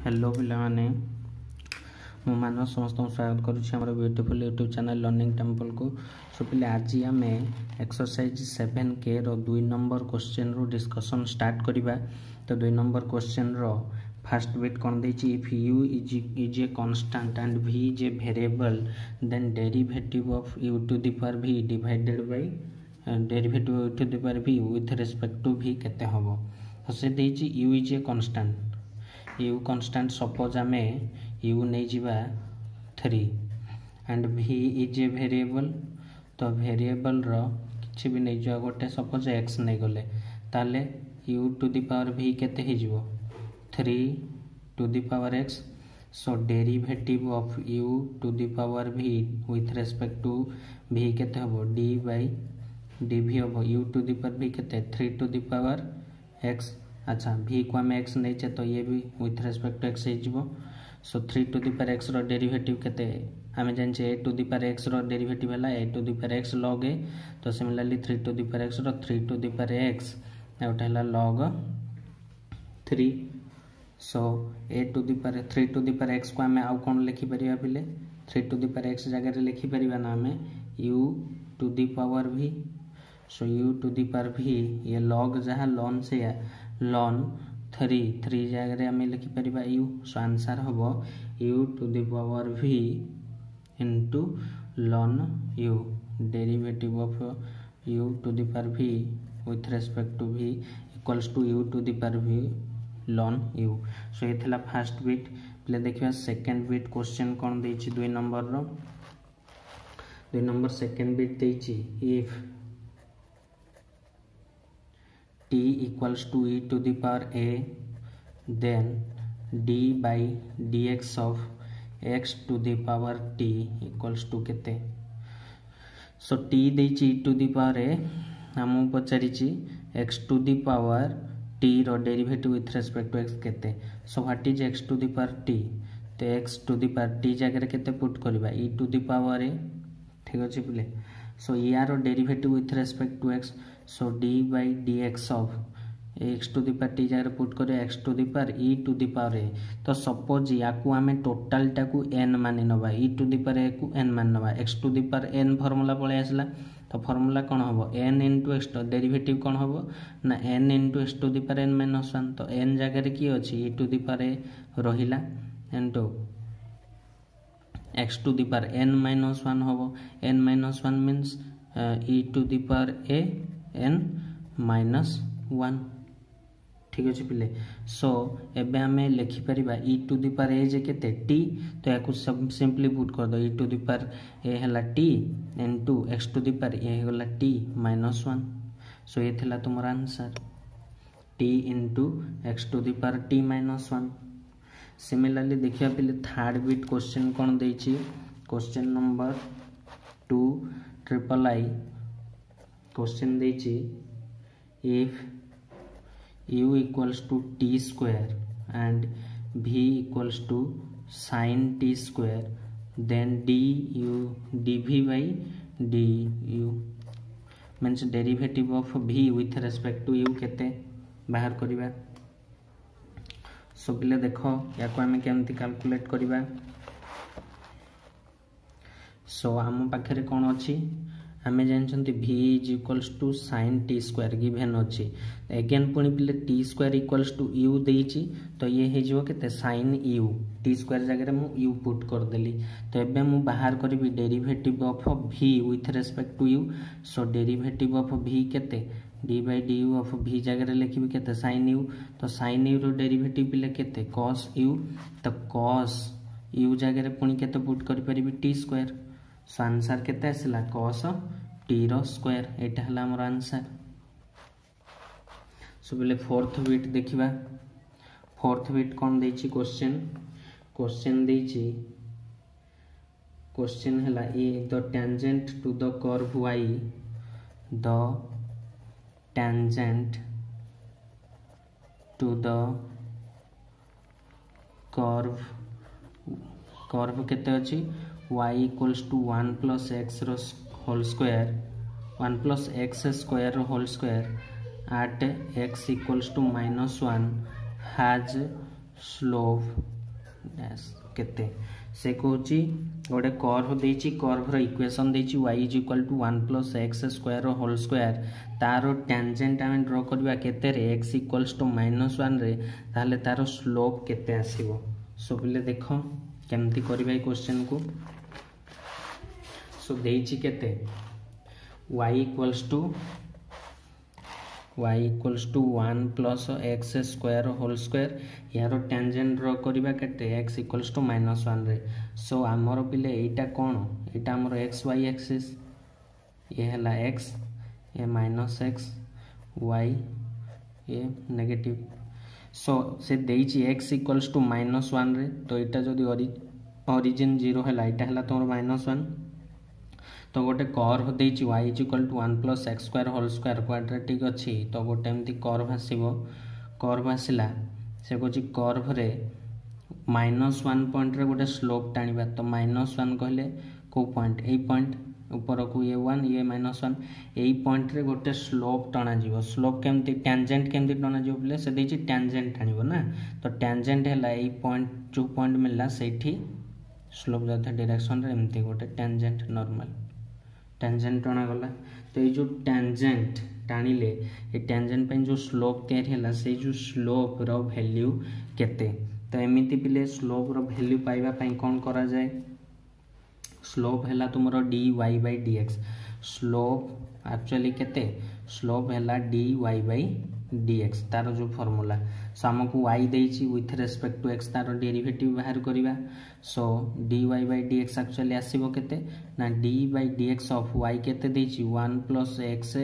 Hello पिलाने मु मान समस्त स्वागत करुच्ची आम beautiful YouTube channel learning temple को। सो पिले आज आम एक्सरसाइज 7 के रो 2 नंबर क्वेश्चन रो डिस्कशन स्टार्ट करिबा। तो 2 number question row first bit कौन देछि, if u is a constant and v is a variable then derivative of u to the power v divided by derivative of u to the power v with respect to v केते हबो। तो से देछि u is a constant, u constant suppose आमे u नहीं जिबा 3 and v is a variable. तो variable रो किछि भी नहीं जो गोटे सपोज x नहीं गले ताले u to the power v केते हे जिवो 3 to the power x। So derivative of u to the power v with respect to v केते हबो d बाय dv हबो u to the power v केते 3 टू द पावर x। अच्छा v को हम x नहीं चे तो ये भी विथ रेस्पेक्ट टू x हे जिवो। So 3 to the power x रो डेरिवेटिव केते हमें जान छे a to the power x रो डेरिवेटिव हला a to the power x log a। तो similarly 3 to the power x रो 3 to the power x out हला log 3। So a to the power 3 to the power x को हमें आउ कोन लिखि परिबा पिले 3 टू द पावर x जगह रे लिखि परिबा ना हमें u to the power v। So u to the power v ये log जहा ln से या ln 3 जगह रे हमें लिखि परिबा u। सो आंसर हबो u to the power v into ln u derivative of u to the power v with respect to v equals to u to the power v ln u। So ये थला first bit. पहले देखिबा second bit question कोन देछि 2 number रो 2 number second bit देछि if t equals to e to the power a then d by dx of x to the power t equals to केते। सो t देछि e to the power a हमु पचारिछि x to the power t रो derivative with respect to x केते। So what is x to the power t, तो x to the power t जगह रे केते पुट करबा e to the power a। ठीक अछि पिले। सो यार derivative with respect to x so d by dx of x to the power t जगह पुट करे x to the power e to the power a। तो suppose या को हमें टोटल टा को n मानि नबा e to the power a को n मान नबा x to the power n formula पळे आसला। तो फार्मूला कोन हबो n into x तो डेरिवेटिव कोन हबो ना n into x to the power n minus 1। तो n जगह रे की अछि e to the power a रहिला into x to the power n minus 1 हबो n minus 1 means e to the power a n minus 1। ठीक अछि पिले। सो एबे हमें लिखि परिबा e to the power a जे केते t। तो याकु सब सिंपली पुट कर दो e to the power a हला t into x to the power a हला t minus 1। सो ये थला तुमर answer t into x to the power t minus 1। Similarly देखिया पिले थर्ड बिट क्वेश्चन कोन देछि question number 2 triple I question देछि if u equals to t square and v equals to sin t square then dv by du means derivative of v with respect to u केते बाहर करिबा। सो पिले देखो या को हमें केमती कैलकुलेट करिबा। सो हम पाखरे कोन अछि हमें जानछंती v is equals to sin t square given अछि। अगेन पुनी पिले t square equals to u देछि तो ये हे जो केते sin u t square जगह रे मु u पुट कर देली। तो एबे मु बाहर करबी derivative of v with respect to u। So derivative of v केते d by du ऑफ v जगह रे लिखबी केते sin u। तो sin u रो डेरिवेटिव पिले केते cos u। तो cos u जगह रे पुनी केते पुट करि परिबी t square। सो आंसर केते आसला cos t रो स्क्वायर एटा हला हमर आंसर। सो बोले फोर्थ बिट देखिबा। फोर्थ बिट कोन देछि क्वेश्चन देछि क्वेश्चन हला a the tangent to the curve y the tangent to the curve केते अछि y equals to 1 plus x रो whole square 1 plus x square रो whole square at x equals to -1 has slope केते से कहूँ गोटे curve देछि curve equation देछि y is equal to 1 plus x square whole square तार टेंजेंट आम ड्र करवा केते रे x इक्वल्स टू -1 रे ताले तार स्लोप केते आसीबो सो बिले देखो केमती करबा क्वेश्चन को सो देछि केते y equals to 1 plus x square whole square यार टेंजेंट ड्र करबा केते x इक्वल्स टू -1 रे सो आमर पिले एटा कोन एटा हमर एक्स वाई एक्सिस ये हला x ये माइनस एक्स वाई ये नेगेटिव सो से देछि x इक्वल्स टू -1 रे तो एटा जदी ओरिजिन 0 हला एटा हला तोर -1 तो गोटे कर्व देछि y is equal to 1 plus x square whole square quadratic अच्छी तो गोटे एमती कर्व आसीबो कर्व आसिला से कहछि कर्व रे -1 पॉइंट रे गोटे स्लोप टाणिबा तो -1 कहले को पॉइंट ए पॉइंट ऊपर को ये 1 ये -1 एई पॉइंट रे गोटे स्लोप टाणा जीवो स्लोप केमती टेंजेंट केमती टाणा जीवो बोले से देछि टेंजेंट टाणिबो ना तो टेंजेंट हला एई पॉइंट जो पॉइंट मिलला सेठी स्लोप जाता डायरेक्शन रे एमती गोटे टेंजेंट नॉर्मल टेंजेंट टाणा गला तो ये जो टेंजेंट टाणिले ये टेंजेंट पे जो स्लोप तैयारी हला से जो स्लोप रो वैल्यू केते तो एमिति पिले स्लोप रो वैल्यू पाइबा पई कोन करा जाय स्लोप हला तुमरो dy by dx slope actually केते स्लोप हला dy by dx तार जो फार्मूला सो हमकु y देछि विथ रेस्पेक्ट टू x तार डेरिवेटिव बाहर करिवा so dy by dx actually आसीबो केते ना dy by dx of y केते देछि 1 प्लस x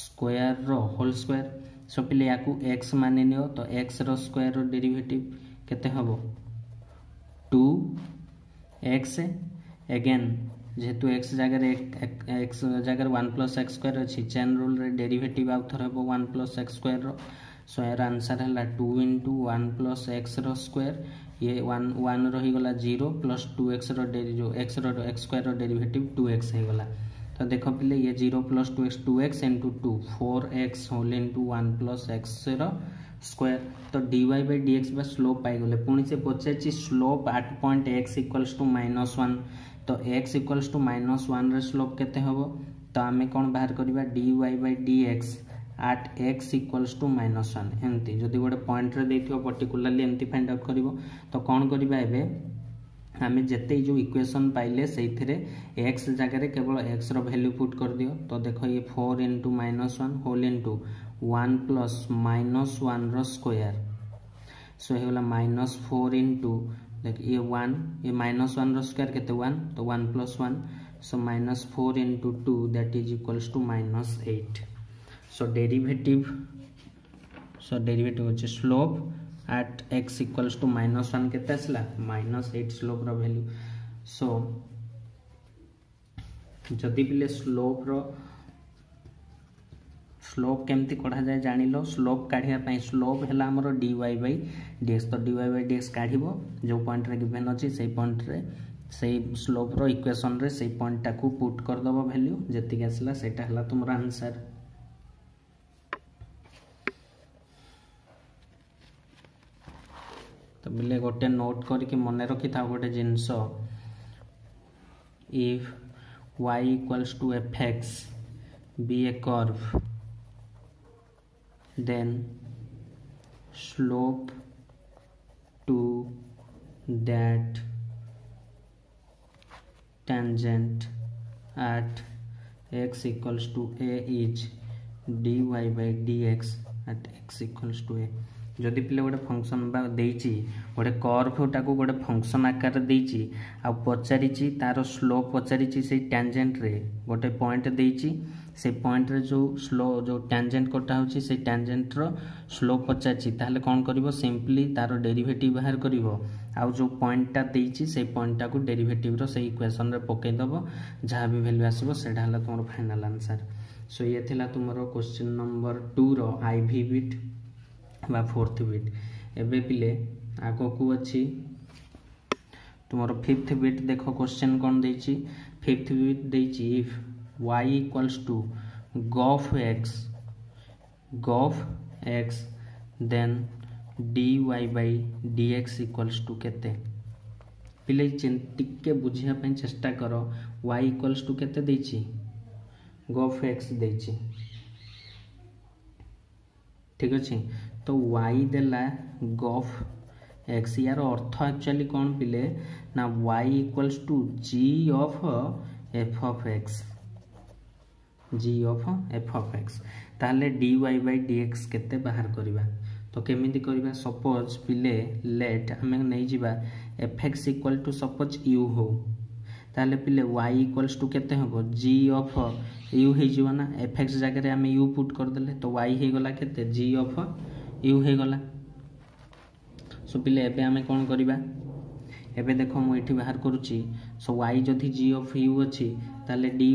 स्क्वायर रो होल स्क्वायर सो पिले याकू x माने नियो तो x रो स्क्वायर रो डेरिवेटिव केते हबो 2x अगेन जेहेतु x जगह x जगह 1 प्लस एक्स स्क्वायर अच्छी चेन रूल रे डेरिवेटिव आउ थर हेबो 1 प्लस एक्स स्क्वायर रो सो यार आंसर हला 2 into 1 प्लस एक्स रो स्क्वायर ये 1 रही गला 0 प्लस 2x रो जो x रो x स्क्वायर रो डेरिवेटिव 2x हे गला तो देखो पिले ये 0 plus 2x into 2 4x whole into 1 plus x रो स्क्वायर तो dy by dx बा स्लोप पाई गले पुणी से पचाची slope at point x equals to -1 तो x इक्वल्स टू -1 रे स्लोप केते हबो तो आमे कोन बाहर करबा dy by dx at x equals to -1 एमती जदी गोटे पॉइंट रे देथियो पर्टिकुलरली एमती फाइंड आउट करिवो तो कोन करबा एबे आमे जते जो इक्वेशन पाइले सेइथिरे x जगह रे केवल x रो वैल्यू पुट कर दियो तो देखो ये 4 into -1 होल into 1 प्लस -1 रो स्क्वायर सो हे वाला -4 into देख ये 1 ये -1 रो स्क्वायर केते 1 तो 1 plus 1 so -4 into 2 that is equals to -8 so derivative होचे slope at x equals to -1 केते आसला -8 स्लोप रो वैल्यू सो जदी बिले स्लोप केमती कढ़ा जाए जानिलो स्लोप काढ़िया पई स्लोप हला हमरो dy by dx तो dy by dx काढ़िबो जो पॉइंट रे गिवन अछि सेही पॉइंट रे सेही स्लोप रो इक्वेशन रे सेही पॉइंट टाकू पुट कर दबो वैल्यू जति आसला सेटा हला तुमरा आंसर तो बिले गोटे नोट करके मने रखि था गोटे जिंस if y equals to fx be a curve then slope to that tangent at x equals to a is dy by dx at x equals to a जदि पिले गोटे फंक्शन बा देइची गोटे कर्व टाको गोटे फंक्शन आकार देइची आ पचारिची तार स्लोप पचारिची से टेंजेंट रे गोटे पॉइंट देइची से पॉइंट रे जो टेंजेंट कटा होची से टेंजेंट रो स्लोप पचारिची ताहले कोन करबो सिंपली तार डेरिवेटिव बाहर करबो आ जो पॉइंट ता देइची से पॉइंट टाको डेरिवेटिव रो से इक्वेशन रे पके दबो जहा भी वैल्यू आसीबो सेडा हला तुमरो फाइनल आंसर सो ये थिला तुमरो क्वेश्चन नंबर 2 रो आईवी बिट बा फोर्थ बिट एबे पिले आगो को अछि तुमरो फिफ्थ बिट देखो क्वेश्चन कोन देछि फिफ्थ बिट देछि if y equals to gof x then dy/dx equals to केते पिले टिके बुझिया पे चेष्टा कर y इक्वल्स टू केते देछि गफ x देछि ठीक अच्छे तो y देला गफ x यार अर्थ एक्चुअली कौन पिले ना y equals to g of f of x g of f of x ताले dy/dx केते बाहर करिबा तो केमिति करिबा सपोज पिले लेट हमें नहीं जिबा fx equal to suppose u हो ताले पिले y इक्वल्स टू केते हबो g ऑफ u हे जिवो ना fx जगह रे हमें u पुट कर देले तो y हे गला केते g ऑफ u हे गला सो पिले एबे हमें कोन करिबा एबे देखो मु एठी बाहर करूची सो y जथि g ऑफ u अछि ताले dy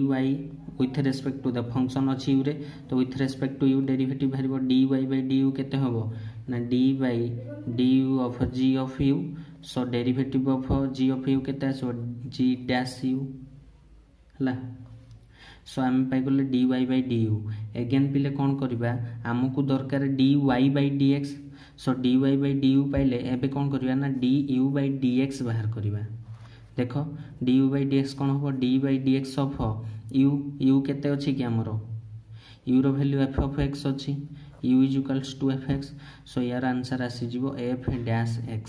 with respect to the function अछि u रे तो with respect to u derivative भरिबो dy/du केते हबो ना d/du of g of u so derivative of g of u केते आसो g डैश u हला सो हम पाइ गले dy/du अगेन पिले कोन करबा हमकु दरकार dy/dx सो dy/du पाइले एबे कोन करबा ना du/dx बाहर करबा देखो du/dx कोन हो d/dx ऑफ u केते अछि कि हमरो u रो वैल्यू f ऑफ x अछि u is equals to fx so यार आंसर आसी जिवो f डैश x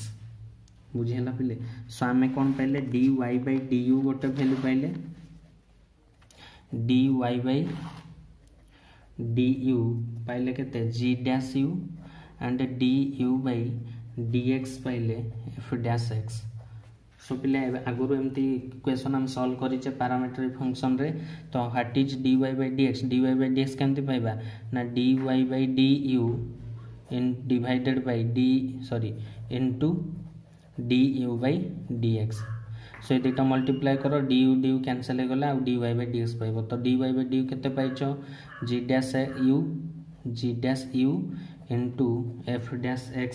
बुझियला पिले सो हमें कोन पाइले dy/du गोटे वैल्यू पाइले dy/du पाइले केते g dash u and du/dx पाइले f डैश x सो पिले आगुरु एमती क्वेश्चन हम सॉल्व करिचे पैरामीट्रिक फंक्शन रे तो व्हाट इज dy/dx केमती पाइबा ना dy/du in divided by into du/dx सो ये मल्टीप्लाई करो du कैंसिल हो गला और dy/dx पाइबो तो dy/du केते पाइचो g dash u into f dash x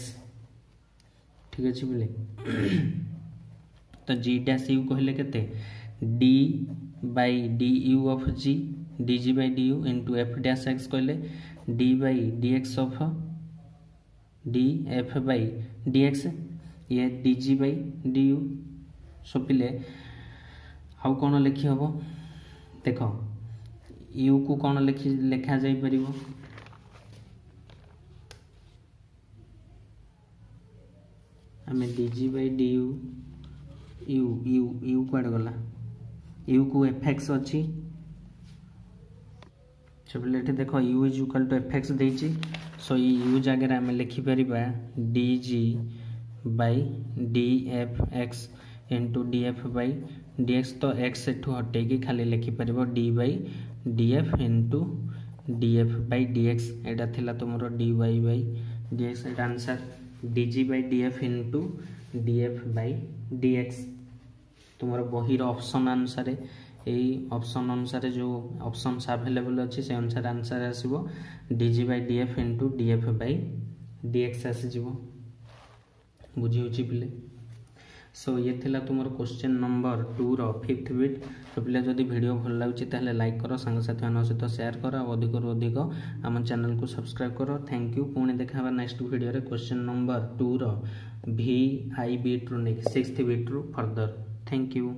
ठीक अछि बोले तो g डैश u कहले केते d/du of g dg/du into f dash x कहले d/dx ऑफ df/dx ये dg/du सो पिले आउ कोन लिखि हबो देखो u को कोन लिखा जाई परिबो हमें dg/du u क्वाड गला u को fx अछि चबलेटे देखो u is equal to fx देछि सो u जगह रे हमें लिखि परिबा dg/dfx इनटू df/dx तो x एठू हटे कि खाली लिखि परिबो d/df इनटू df/dx एटा थिला तुमरो dy/dx एटा आंसर dg/df इनटू df/dx तुमरो बहिर ऑप्शन अनुसार एई ऑप्शन अनुसार जो ऑप्शंस अवेलेबल अछि से अनुसार आंसर आसीबो dg/df इनटू df/dx आसीजिवो बुझी होची पिले सो ये थिला तुमरो क्वेश्चन नंबर 2 रो 5th बिट तो पिले जदी वीडियो भल लागुची ताले लाइक करो संग साथी मानन सहित शेयर करो और अधिक रु अधिक हम चैनल को सब्सक्राइब करो थैंक यू पुणी देखाबा नेक्स्ट वीडियो रे क्वेश्चन नंबर 2 रो vi बिट रो 6th बिट रो फर्दर थैंक यू।